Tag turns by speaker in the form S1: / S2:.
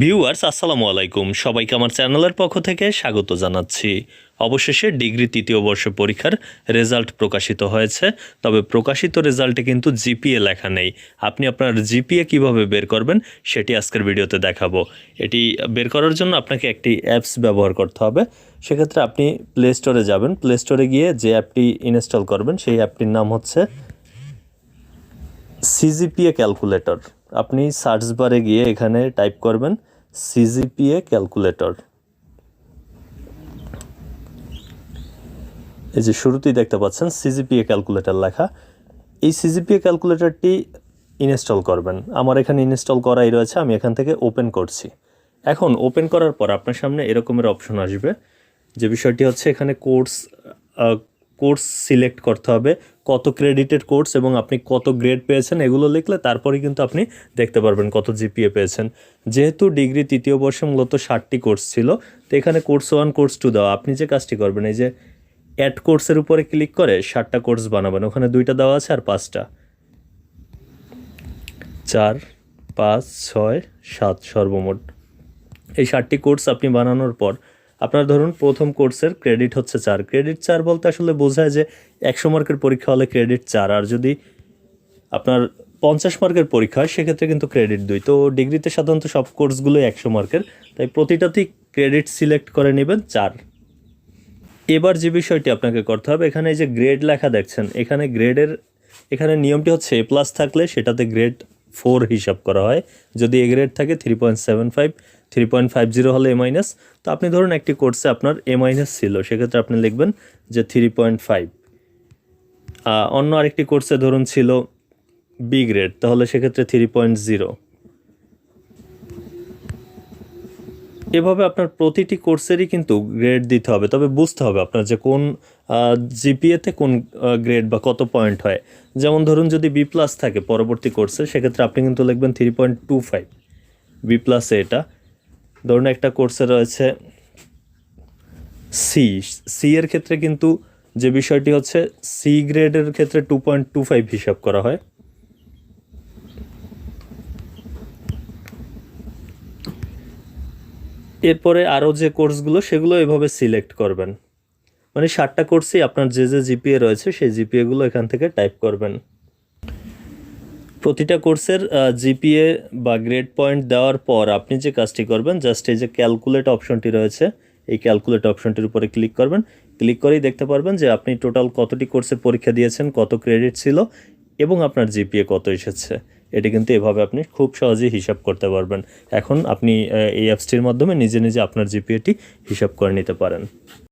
S1: Viewers আসসালামু আলাইকুম, সবাইকে আমার চ্যানেলের পক্ষ থেকে স্বাগত জানাচ্ছি। অবশেষে ডিগ্রি তৃতীয় বর্ষ পরীক্ষার রেজাল্ট প্রকাশিত হয়েছে। তবে প্রকাশিত রেজাল্টে কিন্তু জিপিএ লেখা নেই। আপনি আপনার জিপিএ কিভাবে বের করবেন সেটি আজকের ভিডিওতে দেখাবো। এটি বের করার জন্য আপনাকে একটি অ্যাপস ব্যবহার করতে হবে। সেক্ষেত্রে আপনি প্লে স্টোরে যাবেন। প্লে স্টোরে গিয়ে যে অ্যাপটি ইনস্টল করবেন সেই অ্যাপটির নাম হচ্ছে সিজিপিএ ক্যালকুলেটর। আপনি সার্চ বারে গিয়ে এখানে টাইপ করবেন সিজিপিএ ক্যালকুলেটর। এই যে শুরুতেই দেখতে পাচ্ছেন সিজিপিএ ক্যালকুলেটর লেখা। এই সিজিপিএ ক্যালকুলেটরটি ইনস্টল করবেন। আমার এখানে ইনস্টল করাই রয়েছে, আমি এখান থেকে ওপেন করছি। এখন ওপেন করার পর আপনার সামনে এরকমের অপশন আসবে। যে বিষয়টি হচ্ছে এখানে কোর্স সিলেক্ট করতে হবে, কত ক্রেডিটের কোর্স এবং আপনি কত গ্রেড পেয়েছেন এগুলো লিখলে তারপরে কিন্তু আপনি দেখতে পারবেন কত জিপিএ পেয়েছেন। যেহেতু ডিগ্রি তৃতীয় বর্ষে মূলত 60টি কোর্স ছিল, তো এখানে কোর্স 1 কোর্স 2 দেওয়া। আপনি যে কাজটি করবেন, এই যে অ্যাড কোর্সের উপরে ক্লিক করে 60টা কোর্স বানাবেন। ওখানে 2টা দেওয়া আছে আর 5টা, 4, 5, 6, 7 সর্বমোট এই 60টি কোর্স আপনি বানানোর পর আপনার ধরুন প্রথম কোর্সের ক্রেডিট হচ্ছে 4। ক্রেডিট 4 বলতে আসলে বোঝায় যে 100 মার্কের পরীক্ষা হলে ক্রেডিট 4, আর যদি আপনার 50 মার্কের পরীক্ষা হয় সেক্ষেত্রে কিন্তু ক্রেডিট 2। তো ডিগ্রিতে সাধারণত সব কোর্সগুলোই 100 মার্কের, তাই প্রতিটাতেই ক্রেডিট সিলেক্ট করে নেবেন 4। এবার যে বিষয়টি আপনাকে করতে হবে, এখানে এই যে গ্রেড লেখা দেখছেন, এখানে নিয়মটি হচ্ছে এ প্লাস থাকলে সেটাতে গ্রেড 4 হিসাব করা হয়। যদি এ গ্রেড থাকে 3.75, 3.50 হলে এ মাইনাস। তো আপনি ধরুন একটি কোর্সে আপনার এ মাইনাস ছিল, সেক্ষেত্রে আপনি লিখবেন যে 3.5। অন্য আরেকটি কোর্সে ধরুন ছিল বি গ্রেড, তাহলে সেক্ষেত্রে 3.0। এভাবে আপনার প্রতিটি কোর্সেরই কিন্তু গ্রেড দিতে হবে, তবে বুঝতে হবে আপনার যে কোন জিপিএতে কোন গ্রেড বা কত পয়েন্ট হয়। যেমন ধরুন যদি বি প্লাস থাকে পরবর্তী কোর্সে, সেক্ষেত্রে আপনি কিন্তু লিখবেন 3.25 বি প্লাসে। এটা ধরুন একটা কোর্সে রয়েছে সি এর ক্ষেত্রে কিন্তু যে বিষয়টি হচ্ছে সি গ্রেডের ক্ষেত্রে 2.25 হিসাব করা হয়। এরপরে আরও যে কোর্সগুলো সেগুলো এভাবে সিলেক্ট করবেন। মানে 60টা কোর্সই আপনার যে যে জিপিএ রয়েছে সেই জিপিএগুলো এখান থেকে টাইপ করবেন। প্রতিটা কোর্সের জিপিএ বা গ্রেড পয়েন্ট দেওয়ার পর আপনি যে কাজটি করবেন, জাস্ট এই যে ক্যালকুলেট অপশনটি রয়েছে, এই ক্যালকুলেট অপশনটির উপরে ক্লিক করবেন। ক্লিক করেই দেখতে পারবেন যে আপনি টোটাল কতটি কোর্সে পরীক্ষা দিয়েছেন, কত ক্রেডিট ছিল এবং আপনার জিপিএ কত এসেছে। এটি কিন্তু এভাবে আপনি খুব সহজেই হিসাব করতে পারবেন। এখন আপনি এই অ্যাপসটির মাধ্যমে নিজে নিজে আপনার জিপিএটি হিসাব করে নিতে পারেন।